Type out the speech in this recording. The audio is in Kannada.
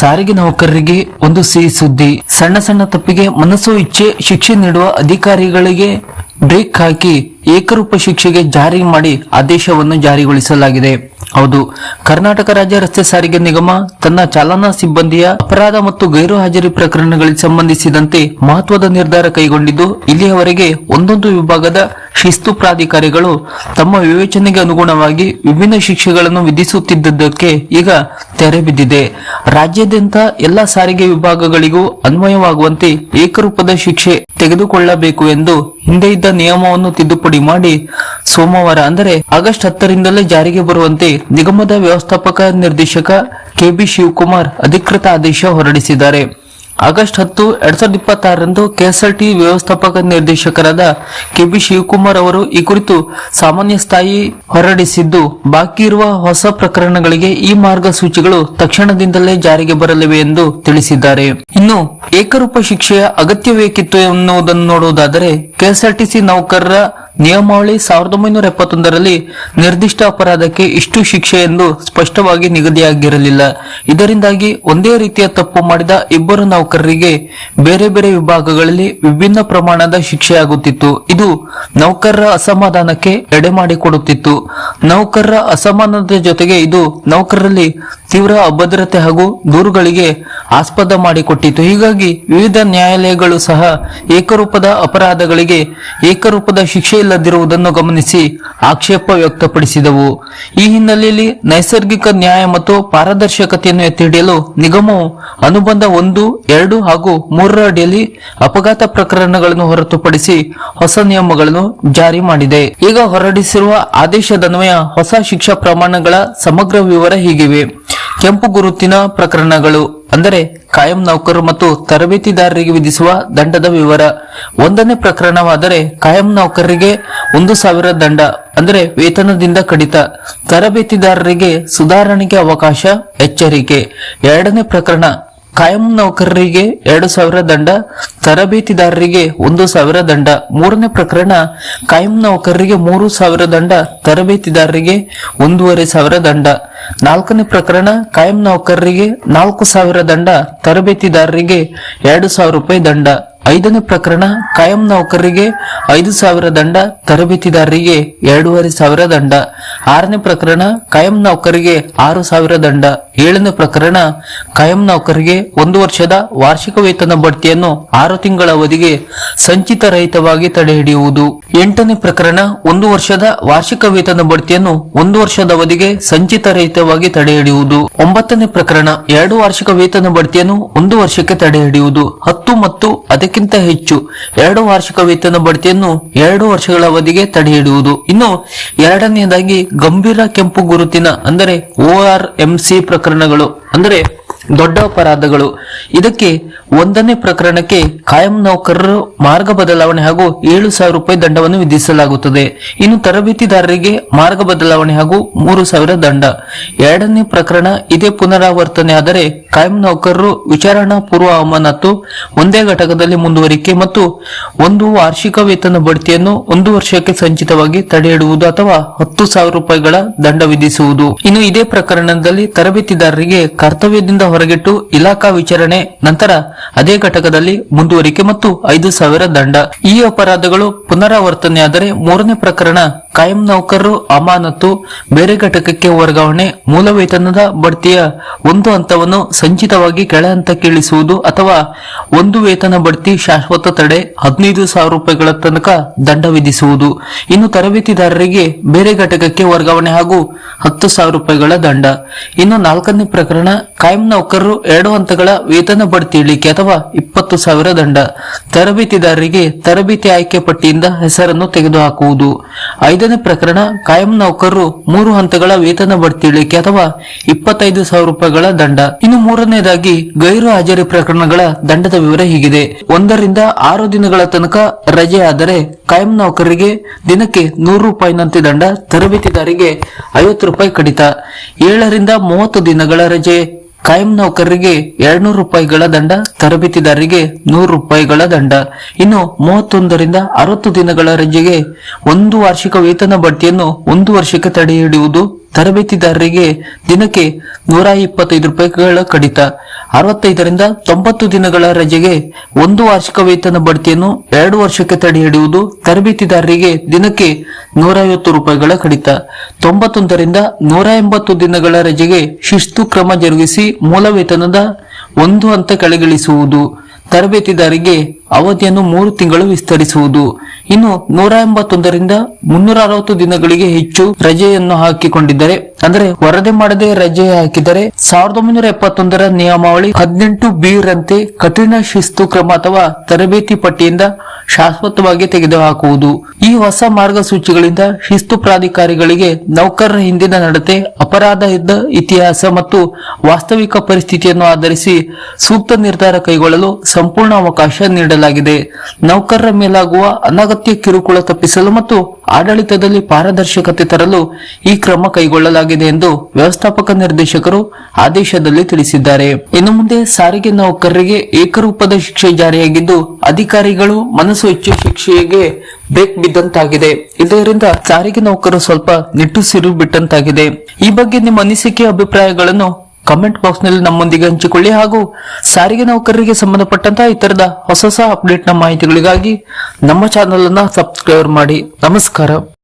ಸಾರಿಗೆ ನೌಕರರಿಗೆ ಒಂದು ಸಿಹಿ ಸುದ್ದಿ. ಸಣ್ಣ ಸಣ್ಣ ತಪ್ಪಿಗೆ ಮನಸ್ಸು ಇಚ್ಛೆ ಶಿಕ್ಷೆ ನೀಡುವ ಅಧಿಕಾರಿಗಳಿಗೆ ಬ್ರೇಕ್ ಹಾಕಿ ಏಕರೂಪ ಶಿಕ್ಷೆಗೆ ಜಾರಿ ಮಾಡಿ ಆದೇಶವನ್ನು ಜಾರಿಗೊಳಿಸಲಾಗಿದೆ. ಹೌದು, ಕರ್ನಾಟಕ ರಾಜ್ಯ ರಸ್ತೆ ಸಾರಿಗೆ ನಿಗಮ ತನ್ನ ಚಾಲನಾ ಸಿಬ್ಬಂದಿಯ ಅಪರಾಧ ಮತ್ತು ಗೈರು ಹಾಜರಿ ಪ್ರಕರಣಗಳಿಗೆ ಸಂಬಂಧಿಸಿದಂತೆ ಮಹತ್ವದ ನಿರ್ಧಾರ ಕೈಗೊಂಡಿದ್ದು, ಇಲ್ಲಿಯವರೆಗೆ ಒಂದೊಂದು ವಿಭಾಗದ ಶಿಸ್ತು ಪ್ರಾಧಿಕಾರಿಗಳು ತಮ್ಮ ವಿವೇಚನೆಗೆ ಅನುಗುಣವಾಗಿ ವಿಭಿನ್ನ ಶಿಕ್ಷೆಗಳನ್ನು ವಿಧಿಸುತ್ತಿದ್ದಕ್ಕೆ ಈಗ ತೆರೆ ಬಿದ್ದಿದೆ. ರಾಜ್ಯಾದ್ಯಂತ ಎಲ್ಲಾ ಸಾರಿಗೆ ವಿಭಾಗಗಳಿಗೂ ಅನ್ವಯವಾಗುವಂತೆ ಏಕರೂಪದ ಶಿಕ್ಷೆ ತೆಗೆದುಕೊಳ್ಳಬೇಕು ಎಂದು ಹಿಂದೆ ಇದ್ದ ನಿಯಮವನ್ನು ತಿದ್ದುಪಡಿ ಮಾಡಿ ಸೋಮವಾರ ಅಂದರೆ ಆಗಸ್ಟ್ 10ರಿಂದಲೇ ಜಾರಿಗೆ ಬರುವಂತೆ ನಿಗಮದ ವ್ಯವಸ್ಥಾಪಕ ನಿರ್ದೇಶಕ ಕೆಬಿ ಶಿವಕುಮಾರ್ ಅಧಿಕೃತ ಆದೇಶ ಹೊರಡಿಸಿದ್ದಾರೆ. ಆಗಸ್ಟ್ 10, 2026ರಂದು ಕೆಎಸ್ಆರ್ಟಿ ವ್ಯವಸ್ಥಾಪಕ ನಿರ್ದೇಶಕರಾದ ಕೆಬಿ ಶಿವಕುಮಾರ್ ಅವರು ಈ ಕುರಿತು ಸಾಮಾನ್ಯ ಸ್ಥಾಯಿ ಹೊರಡಿಸಿದ್ದು, ಬಾಕಿ ಇರುವ ಹೊಸ ಪ್ರಕರಣಗಳಿಗೆ ಈ ಮಾರ್ಗಸೂಚಿಗಳು ತಕ್ಷಣದಿಂದಲೇ ಜಾರಿಗೆ ಬರಲಿವೆ ಎಂದು ತಿಳಿಸಿದ್ದಾರೆ. ಇನ್ನು ಏಕರೂಪ ಶಿಕ್ಷೆಯ ಅಗತ್ಯವೇಕಿತ್ತು ಎನ್ನುವುದನ್ನು ನೋಡುವುದಾದರೆ, ಕೆಎಸ್ಆರ್ಟಿಸಿ ನೌಕರರ ನಿಯಮಾವಳಿ 1971ರಲ್ಲಿ ನಿರ್ದಿಷ್ಟ ಅಪರಾಧಕ್ಕೆ ಇಷ್ಟು ಶಿಕ್ಷೆ ಎಂದು ಸ್ಪಷ್ಟವಾಗಿ ನಿಗದಿಯಾಗಿರಲಿಲ್ಲ. ಇದರಿಂದಾಗಿ ಒಂದೇ ರೀತಿಯ ತಪ್ಪು ಮಾಡಿದ ಇಬ್ಬರು ನೌಕರರಿಗೆ ಬೇರೆ ಬೇರೆ ವಿಭಾಗಗಳಲ್ಲಿ ವಿಭಿನ್ನ ಪ್ರಮಾಣದ ಶಿಕ್ಷೆಯಾಗುತ್ತಿತ್ತು. ಇದು ನೌಕರರ ಅಸಮಾಧಾನಕ್ಕೆ ಎಡೆ ಮಾಡಿಕೊಡುತ್ತಿತ್ತು. ನೌಕರರ ಅಸಮಾಧಾನದ ಜೊತೆಗೆ ಇದು ನೌಕರರಲ್ಲಿ ತೀವ್ರ ಅಭದ್ರತೆ ಹಾಗೂ ದೂರುಗಳಿಗೆ ಆಸ್ಪದ ಮಾಡಿಕೊಟ್ಟಿತು. ಹೀಗಾಗಿ ವಿವಿಧ ನ್ಯಾಯಾಲಯಗಳು ಸಹ ಏಕರೂಪದ ಅಪರಾಧಗಳಿಗೆ ಏಕರೂಪದ ಶಿಕ್ಷೆ ಇಲ್ಲದಿರುವುದನ್ನು ಗಮನಿಸಿ ಆಕ್ಷೇಪ ವ್ಯಕ್ತಪಡಿಸಿದವು. ಈ ಹಿನ್ನೆಲೆಯಲ್ಲಿ ನೈಸರ್ಗಿಕ ನ್ಯಾಯ ಮತ್ತು ಪಾರದರ್ಶಕತೆಯನ್ನು ಎತ್ತಿ ಹಿಡಿಯಲು ನಿಗಮವು ಅನುಬಂಧ 1, 2 ಹಾಗೂ 3ರ ಅಡಿಯಲ್ಲಿ ಅಪಘಾತ ಪ್ರಕರಣಗಳನ್ನು ಹೊರತುಪಡಿಸಿ ಹೊಸ ನಿಯಮಗಳನ್ನು ಜಾರಿ ಮಾಡಿದೆ. ಈಗ ಹೊರಡಿಸಿರುವ ಆದೇಶದನ್ವಯ ಹೊಸ ಶಿಕ್ಷಾ ಪ್ರಮಾಣಗಳ ಸಮಗ್ರ ವಿವರ ಹೀಗಿವೆ. ಕೆಂಪು ಗುರುತಿನ ಪ್ರಕರಣಗಳು ಅಂದರೆ ಕಾಯಂ ನೌಕರರು ಮತ್ತು ತರಬೇತಿದಾರರಿಗೆ ವಿಧಿಸುವ ದಂಡದ ವಿವರ. 1ನೇ ಪ್ರಕರಣವಾದರೆ ಕಾಯಂ ನೌಕರರಿಗೆ 1,000 ದಂಡ ಅಂದರೆ ವೇತನದಿಂದ ಕಡಿತ, ತರಬೇತಿದಾರರಿಗೆ ಸುಧಾರಣೆಗೆ ಅವಕಾಶ, ಎಚ್ಚರಿಕೆ. 2ನೇ ಪ್ರಕರಣ ಕಾಯಂ ನೌಕರರಿಗೆ 2,000 ದಂಡ, ತರಬೇತಿದಾರರಿಗೆ 1,000 ದಂಡ. 3ನೇ ಪ್ರಕರಣ ಕಾಯಂ ನೌಕರರಿಗೆ 3,000 ದಂಡ, ತರಬೇತಿದಾರರಿಗೆ 1,500 ದಂಡ. 4ನೇ ಪ್ರಕರಣ ಕಾಯಂ ನೌಕರರಿಗೆ 4,000 ದಂಡ, ತರಬೇತಿದಾರರಿಗೆ 2,000 ರೂಪಾಯಿ ದಂಡ. 5ನೇ ಪ್ರಕರಣ ಕಾಯಂ ನೌಕರರಿಗೆ 5,000 ದಂಡ, ತರಬೇತಿದಾರರಿಗೆ 2,500 ದಂಡ. 6ನೇ ಪ್ರಕರಣ ಕಾಯಂ ನೌಕರಿಗೆ 6,000 ದಂಡ. 7ನೇ ಪ್ರಕರಣ ಕಾಯಂ ನೌಕರಿಗೆ 1 ವರ್ಷದ ವಾರ್ಷಿಕ ವೇತನ ಬಡ್ತಿಯನ್ನು 6 ತಿಂಗಳ ಅವಧಿಗೆ ಸಂಚಿತ ರಹಿತವಾಗಿ ತಡೆ ಹಿಡಿಯುವುದು. 8ನೇ ಪ್ರಕರಣ 1 ವರ್ಷದ ವಾರ್ಷಿಕ ವೇತನ ಬಡ್ತಿಯನ್ನು 1 ವರ್ಷದ ಅವಧಿಗೆ ಸಂಚಿತ ರಹಿತವಾಗಿ ತಡೆ ಹಿಡಿಯುವುದು. 9ನೇ ಪ್ರಕರಣ 2 ವಾರ್ಷಿಕ ವೇತನ ಬಡ್ತಿಯನ್ನು 1 ವರ್ಷಕ್ಕೆ ತಡೆ ಹಿಡಿಯುವುದು. 10 ಮತ್ತು ಅದಕ್ಕಿಂತ ಹೆಚ್ಚು 2 ವಾರ್ಷಿಕ ವೇತನ ಬಡ್ತಿಯನ್ನು 2 ವರ್ಷಗಳ ಅವಧಿಗೆ ತಡೆ ಹಿಡಿಯುವುದು. ಇನ್ನು 2ನೇದಾಗಿ ಗಂಭೀರ ಕೆಂಪು ಗುರುತಿನ ಅಂದರೆ ORMC ಪ್ರಕರಣಗಳು ಅಂದರೆ ದೊಡ್ಡ ಅಪರಾಧಗಳು. ಇದಕ್ಕೆ 1ನೇ ಪ್ರಕರಣಕ್ಕೆ ಕಾಯಂ ನೌಕರರು ಮಾರ್ಗ ಬದಲಾವಣೆ ಹಾಗೂ 7,000 ರೂಪಾಯಿ ದಂಡವನ್ನು ವಿಧಿಸಲಾಗುತ್ತದೆ. ಇನ್ನು ತರಬೇತಿದಾರರಿಗೆ ಮಾರ್ಗ ಬದಲಾವಣೆ ಹಾಗೂ 3,000 ದಂಡ. 2ನೇ ಪ್ರಕರಣ ಇದೇ ಪುನರಾವರ್ತನೆ ಆದರೆ ಕಾಯಂ ನೌಕರರು ವಿಚಾರಣಾ ಪೂರ್ವ ಅಮಾನತು, ಒಂದೇ ಘಟಕದಲ್ಲಿ ಮುಂದುವರಿಕೆ ಮತ್ತು 1 ವಾರ್ಷಿಕ ವೇತನ ಬಡ್ತಿಯನ್ನು 1 ವರ್ಷಕ್ಕೆ ಸಂಚಿತವಾಗಿ ತಡೆಹಿಡುವುದು ಅಥವಾ 10,000 ರೂಪಾಯಿಗಳ ದಂಡ ವಿಧಿಸುವುದು. ಇನ್ನು ಇದೇ ಪ್ರಕರಣದಲ್ಲಿ ತರಬೇತಿದಾರರಿಗೆ ಕರ್ತವ್ಯದಿಂದ ಹೊರಗಿಟ್ಟು ಇಲಾಖಾ ವಿಚಾರಣೆ ನಂತರ ಅದೇ ಘಟಕದಲ್ಲಿ ಮುಂದುವರಿಕೆ ಮತ್ತು 5,000 ದಂಡ. ಈ ಅಪರಾಧಗಳು ಪುನರಾವರ್ತನೆಯಾದರೆ 3ನೇ ಪ್ರಕರಣ ಕಾಯಂ ನೌಕರರು ಅಮಾನತು, ಬೇರೆ ಘಟಕಕ್ಕೆ ವರ್ಗಾವಣೆ, ಮೂಲ ವೇತನದ ಬಡ್ತಿಯ 1 ಹಂತವನ್ನು ಸಂಚಿತವಾಗಿ ಕೆಳ ಹಂತಕ್ಕೆ ಇಳಿಸುವುದು ಅಥವಾ 1 ವೇತನ ಬಡ್ತಿ ಶಾಶ್ವತ ತಡೆ 15,000 ರೂಪಾಯಿಗಳ ತನಕ ದಂಡ ವಿಧಿಸುವುದು. ಇನ್ನು ತರಬೇತಿದಾರರಿಗೆ ಬೇರೆ ಘಟಕಕ್ಕೆ ವರ್ಗಾವಣೆ ಹಾಗೂ 10,000 ರೂಪಾಯಿಗಳ ದಂಡ. ಇನ್ನು 4ನೇ ಪ್ರಕರಣ ಕಾಯಂ ನೌಕರರು 2 ಹಂತಗಳ ವೇತನ ಬಡ್ತಿ ಇಳಿಕೆ ಅಥವಾ 20,000 ದಂಡ. ತರಬೇತಿದಾರರಿಗೆ ತರಬೇತಿ ಆಯ್ಕೆ ಪಟ್ಟಿಯಿಂದ ಹೆಸರನ್ನು ತೆಗೆದುಹಾಕುವುದು. 5ನೇ ಪ್ರಕರಣ ಕಾಯಂ ನೌಕರರು 3 ಹಂತಗಳ ವೇತನ ಬಡ್ತಿ ಇಳಿಕೆ ಅಥವಾ 25,000 ರೂಪಾಯಿಗಳ ದಂಡ. ಇನ್ನು 3ನೇದಾಗಿ ಗೈರು ಹಾಜರಿ ಪ್ರಕರಣಗಳ ದಂಡದ ವಿವರ ಹೀಗಿದೆ. 1 ರಿಂದ 6 ದಿನಗಳ ತನಕ ರಜೆ ಆದರೆ ಕಾಯಂ ನೌಕರರಿಗೆ ದಿನಕ್ಕೆ 100 ರೂಪಾಯಿನಂತೆ ದಂಡ, ತರಬೇತಿದಾರರಿಗೆ 50 ರೂಪಾಯಿ ಕಡಿತ. 7 ರಿಂದ 30 ದಿನಗಳ ರಜೆ ಕಾಯಂ ನೌಕರರಿಗೆ 200 ರೂಪಾಯಿಗಳ ದಂಡ, ತರಬೇತಿದಾರರಿಗೆ 100 ರೂಪಾಯಿಗಳ ದಂಡ. ಇನ್ನು 31 ರಿಂದ 60 ದಿನಗಳ ರಜೆಗೆ 1 ವಾರ್ಷಿಕ ವೇತನ ಬಡ್ತಿಯನ್ನು 1 ವರ್ಷಕ್ಕೆ ತಡೆ ಹಿಡಿಯುವುದು ತರಬೇತಿದಾರರಿಗೆ ದಿನಕ್ಕೆ 125 ರೂಪಾಯಿಗಳ ಕಡಿತ, 65ರಿಂದ 90 ದಿನಗಳ ರಜೆಗೆ 1 ವಾರ್ಷಿಕ ವೇತನ ಬಡ್ತಿಯನ್ನು 2 ವರ್ಷಕ್ಕೆ ತಡೆ ಹಿಡಿಯುವುದು, ತರಬೇತಿದಾರರಿಗೆ ದಿನಕ್ಕೆ 150 ರೂಪಾಯಿಗಳ ಕಡಿತ, 91ರಿಂದ 180 ದಿನಗಳ ರಜೆಗೆ ಶಿಸ್ತು ಕ್ರಮ ಜರುಗಿಸಿ ಮೂಲ ವೇತನದ 1 ಹಂತ ಕೆಳಗಿಳಿಸುವುದು, ತರಬೇತಿದಾರರಿಗೆ ಅವಧಿಯನ್ನು 3 ತಿಂಗಳು ವಿಸ್ತರಿಸುವುದು. ಇನ್ನು 181ರಿಂದ 360 ದಿನಗಳಿಗೆ ಹೆಚ್ಚು ರಜೆಯನ್ನು ಹಾಕಿಕೊಂಡಿದ್ದರೆ, ಅಂದರೆ ವರದಿ ಮಾಡದೆ ರಜೆ ಹಾಕಿದರೆ 1971ರ ನಿಯಮಾವಳಿ 18B ರಂತೆ ಕಠಿಣ ಶಿಸ್ತು ಕ್ರಮ ಅಥವಾ ತರಬೇತಿ ಪಟ್ಟಿಯಿಂದ ಶಾಶ್ವತವಾಗಿ ತೆಗೆದುಹಾಕುವುದು. ಈ ಹೊಸ ಮಾರ್ಗಸೂಚಿಗಳಿಂದ ಶಿಸ್ತು ಪ್ರಾಧಿಕಾರಿಗಳಿಗೆ ನೌಕರರ ಹಿಂದಿನ ನಡತೆ, ಅಪರಾಧದ ಇತಿಹಾಸ ಮತ್ತು ವಾಸ್ತವಿಕ ಪರಿಸ್ಥಿತಿಯನ್ನು ಆಧರಿಸಿ ಸೂಕ್ತ ನಿರ್ಧಾರ ಕೈಗೊಳ್ಳಲು ಸಂಪೂರ್ಣ ಅವಕಾಶ ನೀಡಲಾಗಿದೆ. ನೌಕರರ ಮೇಲಾಗುವ ಅನಗತ್ಯ ಕಿರುಕುಳ ತಪ್ಪಿಸಲು ಮತ್ತು ಆಡಳಿತದಲ್ಲಿ ಪಾರದರ್ಶಕತೆ ತರಲು ಈ ಕ್ರಮ ಕೈಗೊಳ್ಳಲಾಗಿದೆ ಎಂದು ವ್ಯವಸ್ಥಾಪಕ ನಿರ್ದೇಶಕರು ಆದೇಶದಲ್ಲಿ ತಿಳಿಸಿದ್ದಾರೆ. ಇನ್ನು ಮುಂದೆ ಸಾರಿಗೆ ನೌಕರರಿಗೆ ಏಕರೂಪದ ಶಿಕ್ಷೆ ಜಾರಿಯಾಗಿದ್ದು, ಅಧಿಕಾರಿಗಳು ಮನಸ್ಸು ಇಚ್ಛೆ ಶಿಕ್ಷೆಗೆ ಬ್ರೇಕ್ ಬಿದ್ದಂತಾಗಿದೆ. ಇದರಿಂದ ಸಾರಿಗೆ ನೌಕರರು ಸ್ವಲ್ಪ ನಿಟ್ಟುಸಿರು ಬಿಟ್ಟಂತಾಗಿದೆ. ಈ ಬಗ್ಗೆ ನಿಮ್ಮ ಅನಿಸಿಕೆ ಅಭಿಪ್ರಾಯಗಳನ್ನು ಕಮೆಂಟ್ ಬಾಕ್ಸ್ ನಲ್ಲಿ ನಮ್ಮೊಂದಿಗೆ ಹಂಚಿಕೊಳ್ಳಿ. ಹಾಗೂ ಸಾರಿಗೆ ನೌಕರರಿಗೆ ಸಂಬಂಧಪಟ್ಟಂತಹ ಇತರದ ಹೊಸ ಅಪ್ಡೇಟ್ ನ ಮಾಹಿತಿಗಳಿಗಾಗಿ ನಮ್ಮ ಚಾನೆಲ್ ಅನ್ನ ಸಬ್ಸ್ಕ್ರೈಬ್ ಮಾಡಿ. ನಮಸ್ಕಾರ.